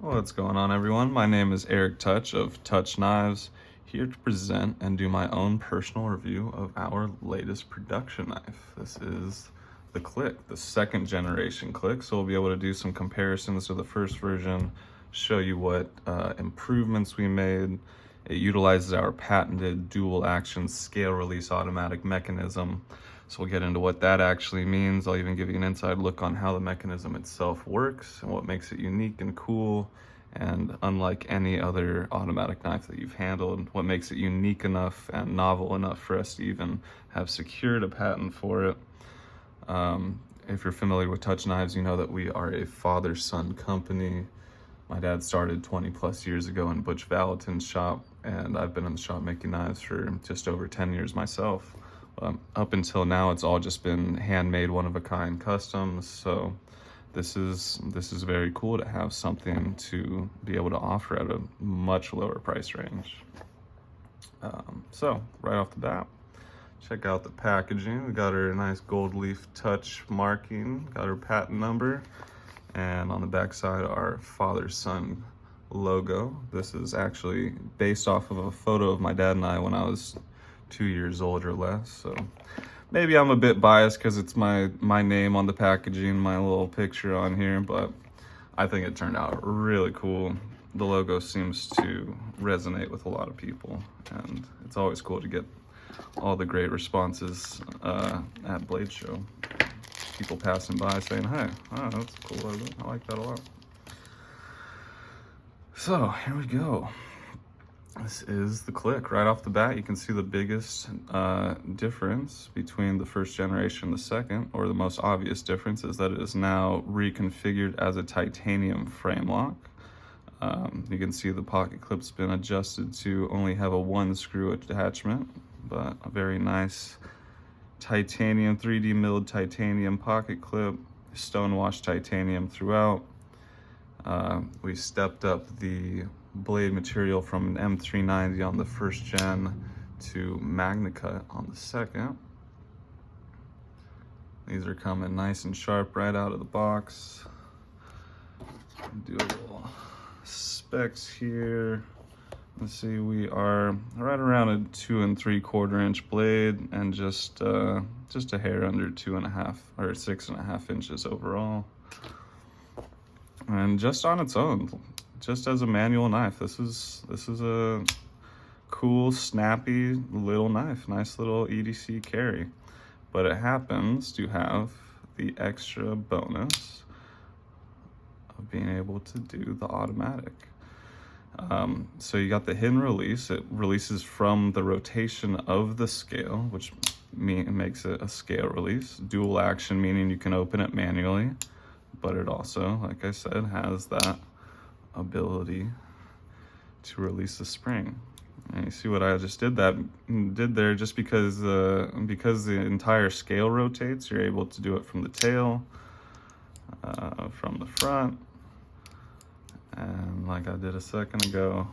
What's going on, everyone? My name is Eric Tuch of Tuch Knives, here to present and do my own personal review of our latest production knife. This is the Klick, the second generation Klick, so we'll be able to do some comparisons to the first version, show you what improvements we made. It utilizes our patented dual action scale release automatic mechanism. So we'll get into what that actually means. I'll even give you an inside look on how the mechanism itself works and what makes it unique and cool and unlike any other automatic knife that you've handled, what makes it unique enough and novel enough for us to even have secured a patent for it. If you're familiar with Tuch Knives, you know that we are a father-son company. My dad started 20 plus years ago in Butch Valentin's shop, and I've been in the shop making knives for just over 10 years myself. Up until now, it's all just been handmade, one-of-a-kind customs. So this is very cool to have something to be able to offer at a much lower price range. So right off the bat, check out the packaging. We got our nice gold leaf touch marking, got our patent number, and on the back side, our father-son logo. This is actually based off of a photo of my dad and I when I was 2 years old or less. So maybe I'm a bit biased because it's my name on the packaging, my little picture on here, but I think it turned out really cool. The logo seems to resonate with a lot of people, and it's always cool to get all the great responses at Blade Show. People passing by saying, "Hey, oh, that's a cool logo. I like that a lot." So here we go. This is the Klick. Right off the bat, you can see the biggest difference between the first generation and the second, or the most obvious difference, is that it is now reconfigured as a titanium frame lock. You can see the pocket clip's been adjusted to only have a one screw attachment, but a very nice titanium, 3D milled titanium pocket clip, stonewashed titanium throughout. We stepped up the blade material from an M390 on the first gen to MagnaCut on the second. These are coming nice and sharp right out of the box. Do a little specs here. Let's see, we are right around a 2 3/4 inch blade and just a hair under 2.5 or 6.5 inches overall. And just on its own, just as a manual knife, this is a cool, snappy little knife, nice little EDC carry. But it happens to have the extra bonus of being able to do the automatic. So you got the hidden release. It releases from the rotation of the scale, which makes it a scale release. Dual action, meaning you can open it manually, but it also, like I said, has that ability to release the spring. And you see what I just did there, just because the entire scale rotates, you're able to do it from the tail, from the front, and like I did a second ago,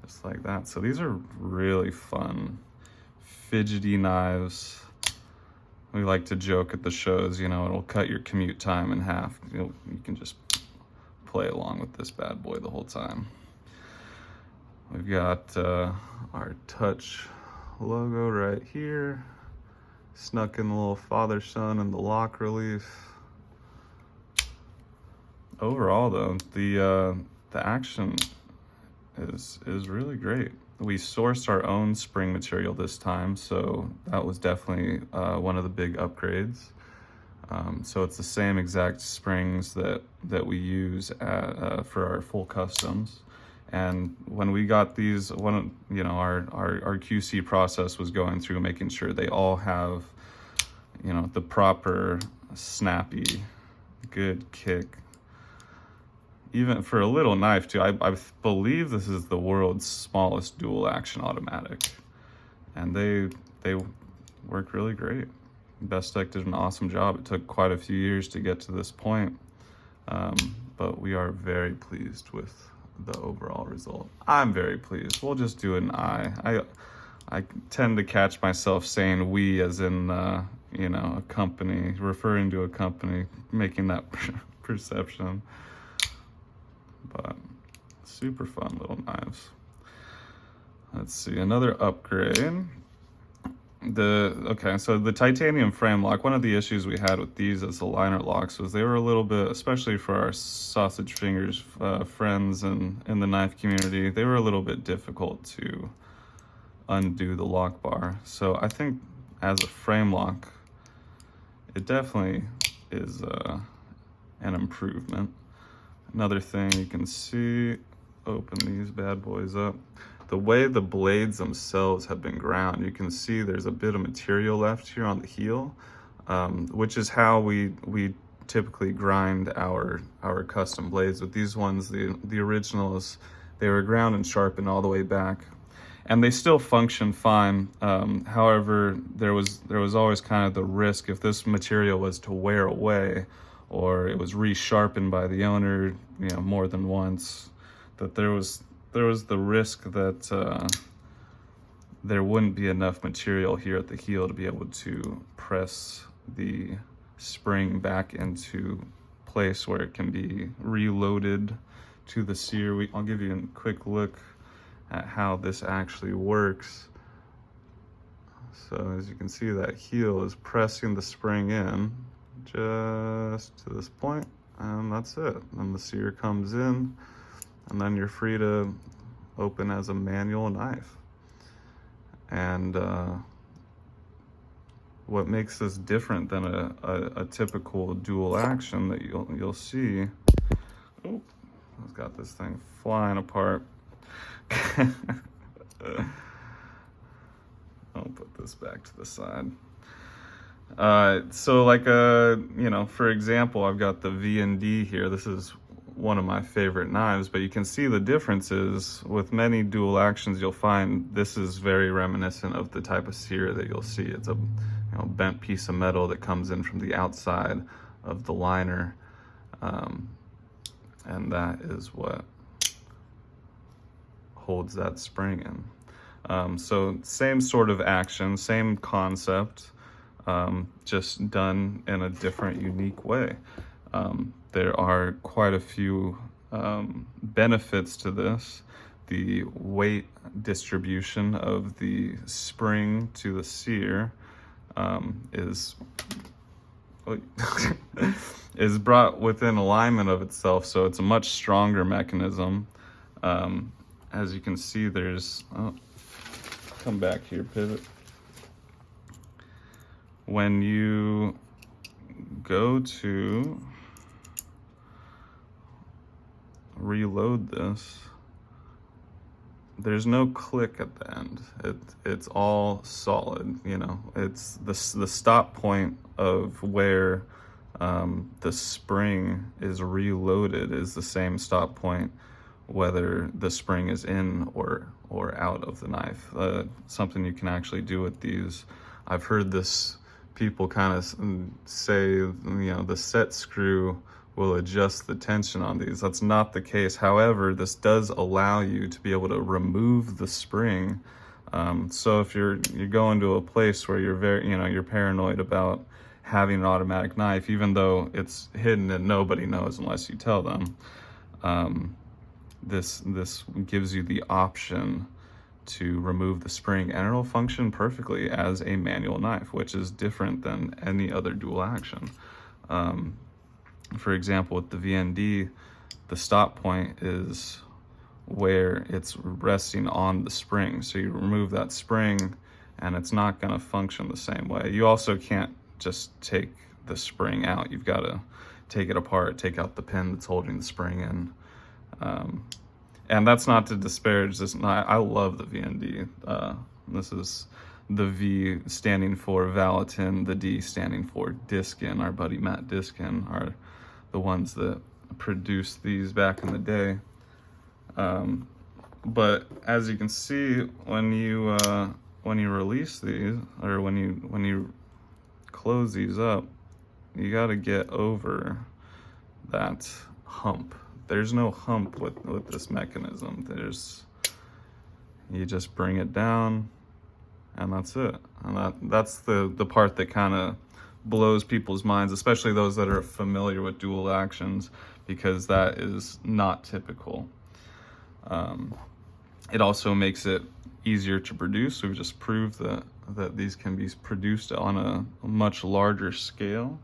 just like that. So these are really fun, fidgety knives. We like to joke at the shows, you know, it'll cut your commute time in half. You can just play along with this bad boy the whole time. We've got our Tuch logo right here, snuck in the little father-son and the lock relief. Overall, though, the action is really great. We sourced our own spring material this time, so that was definitely one of the big upgrades. So it's the same exact springs that we use for our full customs. And when we got these, our QC process was going through making sure they all have, the proper snappy, good kick. Even for a little knife too, I believe this is the world's smallest dual action automatic, and they work really great. Bestech did an awesome job. It took quite a few years to get to this point, but we are very pleased with the overall result. I'm very pleased. We'll just do an I tend to catch myself saying we as in a company, referring to a company, making that perception. but super fun little knives. Let's see, another upgrade. So the titanium frame lock, one of the issues we had with these as the liner locks was they were a little bit, especially for our sausage fingers friends and in the knife community, they were a little bit difficult to undo the lock bar. So I think as a frame lock, it definitely is an improvement. Another thing you can see, open these bad boys up. The way the blades themselves have been ground, you can see there's a bit of material left here on the heel, which is how we typically grind our custom blades. With these ones, the originals, they were ground and sharpened all the way back, and they still function fine. However, there was always kind of the risk if this material was to wear away, or it was resharpened by the owner, more than once, that there was the risk that there wouldn't be enough material here at the heel to be able to press the spring back into place where it can be reloaded to the sear. I'll give you a quick look at how this actually works. So as you can see, that heel is pressing the spring in just to this point, and that's it. Then the sear comes in, and then you're free to open as a manual knife. And what makes this different than a typical dual action that you'll see, oh, I've got this thing flying apart. I'll put this back to the side. So like, for example, I've got the V&D here. This is one of my favorite knives, but you can see the differences with many dual actions. You'll find this is very reminiscent of the type of sear that you'll see. It's a bent piece of metal that comes in from the outside of the liner, and that is what holds that spring in. So same sort of action, same concept, just done in a different, unique way. There are quite a few benefits to this. The weight distribution of the spring to the sear is brought within alignment of itself, so it's a much stronger mechanism. As you can see, there's, come back here, pivot. When you go to reload this, there's no click at the end. It's all solid, it's the stop point of where the spring is reloaded is the same stop point whether the spring is in or out of the knife. Something you can actually do with these, I've heard this, people kind of say, the set screw will adjust the tension on these. That's not the case. However, this does allow you to be able to remove the spring. So if you're going to a place where you're you're paranoid about having an automatic knife, even though it's hidden and nobody knows unless you tell them, this gives you the option to remove the spring, and it'll function perfectly as a manual knife, which is different than any other dual action. For example, with the V&D, the stop point is where it's resting on the spring. So you remove that spring and it's not going to function the same way. You also can't just take the spring out. You've got to take it apart, take out the pin that's holding the spring in. And that's not to disparage this. I love the V&D. This is the V standing for Valatin, the D standing for Diskin. Our buddy Matt Diskin are the ones that produced these back in the day. But as you can see, when you release these, or when you close these up, you got to get over that hump. There's no hump with this mechanism. You just bring it down, and that's it. And that's the part that kind of blows people's minds, especially those that are familiar with dual actions. because that is not typical. It also makes it easier to produce. We've just proved that these can be produced on a much larger scale.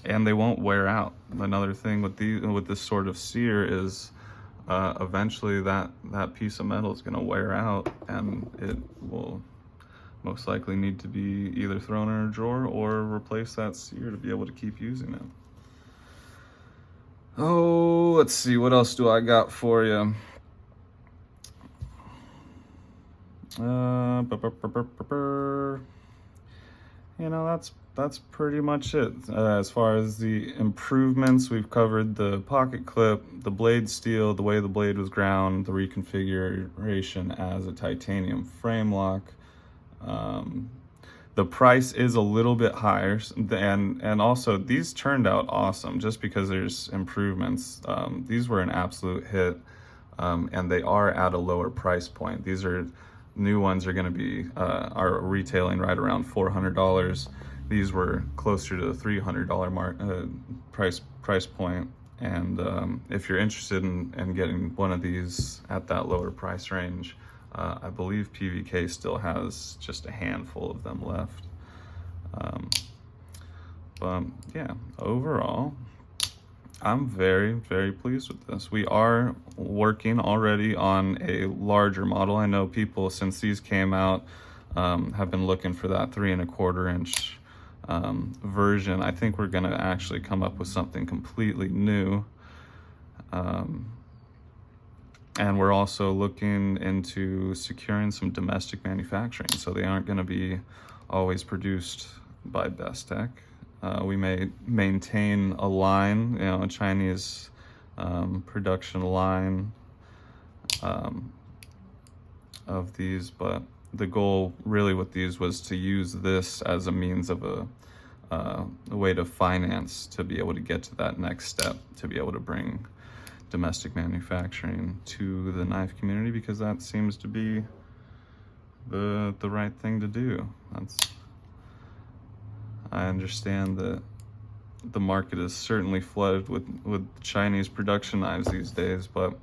And they won't wear out. Another thing with this sort of sear is eventually that piece of metal is going to wear out, and it will most likely need to be either thrown in a drawer or replace that sear to be able to keep using it. Oh, let's see, what else do I got for you? You know, that's pretty much it. As far as the improvements, we've covered the pocket clip, the blade steel, the way the blade was ground, the reconfiguration as a titanium frame lock. The price is a little bit higher, and also these turned out awesome just because there's improvements. These were an absolute hit, and they are at a lower price point. These are new ones are going to be are retailing right around $400. These were closer to the $300 mark price point. And if you're interested in getting one of these at that lower price range, I believe PVK still has just a handful of them left. But yeah, overall, I'm very, very pleased with this. We are working already on a larger model. I know people, since these came out, have been looking for that 3¼ inch version. I think we're gonna actually come up with something completely new. And we're also looking into securing some domestic manufacturing, so they aren't going to be always produced by Best Tech. We may maintain a line, you know, a Chinese production line of these, but the goal really with these was to use this as a means of a way to finance, to be able to get to that next step, to be able to bring domestic manufacturing to the knife community, because that seems to be the right thing to do. I understand that the market is certainly flooded with Chinese production knives these days, but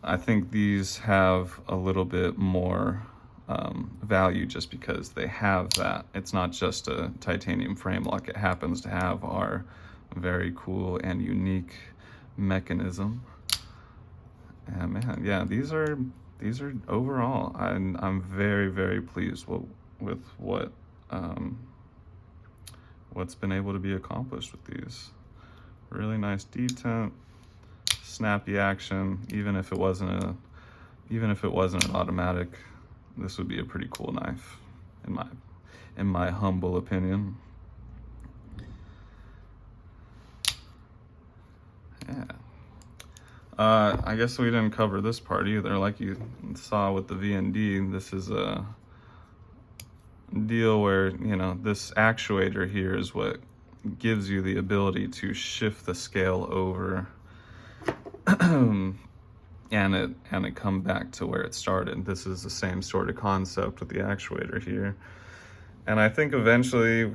I think these have a little bit more value just because they have that. It's not just a titanium frame lock. It happens to have our very cool and unique mechanism. And man, yeah, these are overall, I'm very, very pleased with what's been able to be accomplished with these. Really nice detent, snappy action. Even if it wasn't an automatic, this would be a pretty cool knife, in my humble opinion. Yeah. I guess we didn't cover this part either. Like you saw with the VND, this is a deal where, you know, this actuator here is what gives you the ability to shift the scale over and it come back to where it started. This is the same sort of concept with the actuator here. And I think eventually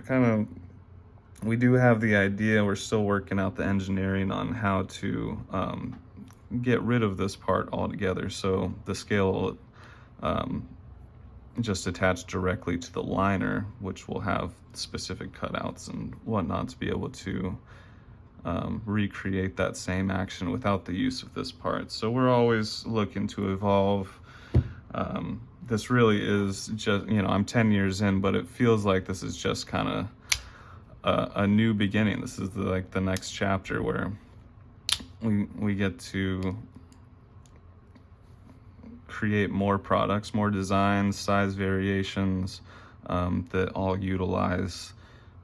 we do have the idea. We're still working out the engineering on how to get rid of this part altogether, so the scale just attached directly to the liner, which will have specific cutouts and whatnot to be able to recreate that same action without the use of this part. So we're always looking to evolve. This really is just, you know, I'm 10 years in, but it feels like this is just kind of a new beginning. This is like the next chapter where we get to create more products, more designs, size variations that all utilize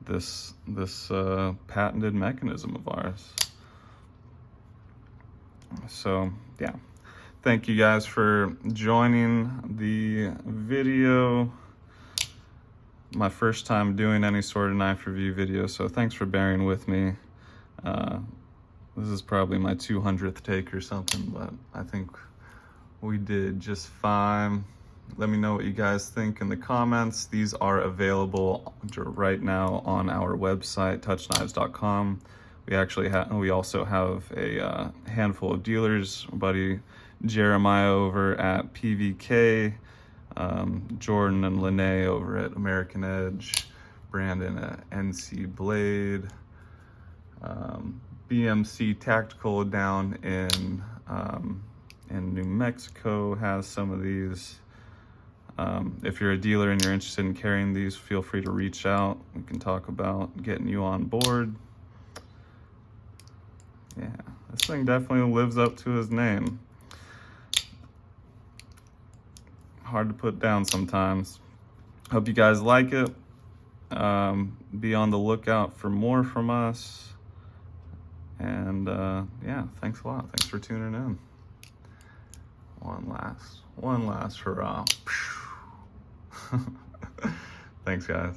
this patented mechanism of ours. So yeah, thank you guys for joining the video. My first time doing any sort of knife review video, so thanks for bearing with me. This is probably my 200th take or something, but I think we did just fine. Let me know what you guys think in the comments. These are available right now on our website, tuchknives.com. We also have a handful of dealers. My buddy Jeremiah over at PVK, Jordan and Lene over at American Edge, Brandon at NC Blade, BMC Tactical down in New Mexico has some of these. If you're a dealer and you're interested in carrying these, feel free to reach out. We can talk about getting you on board. Yeah, this thing definitely lives up to his name. Hard to put down sometimes. Hope you guys like it. Be on the lookout for more from us. And yeah, thanks a lot. Thanks for tuning in. One last hurrah. Thanks, guys.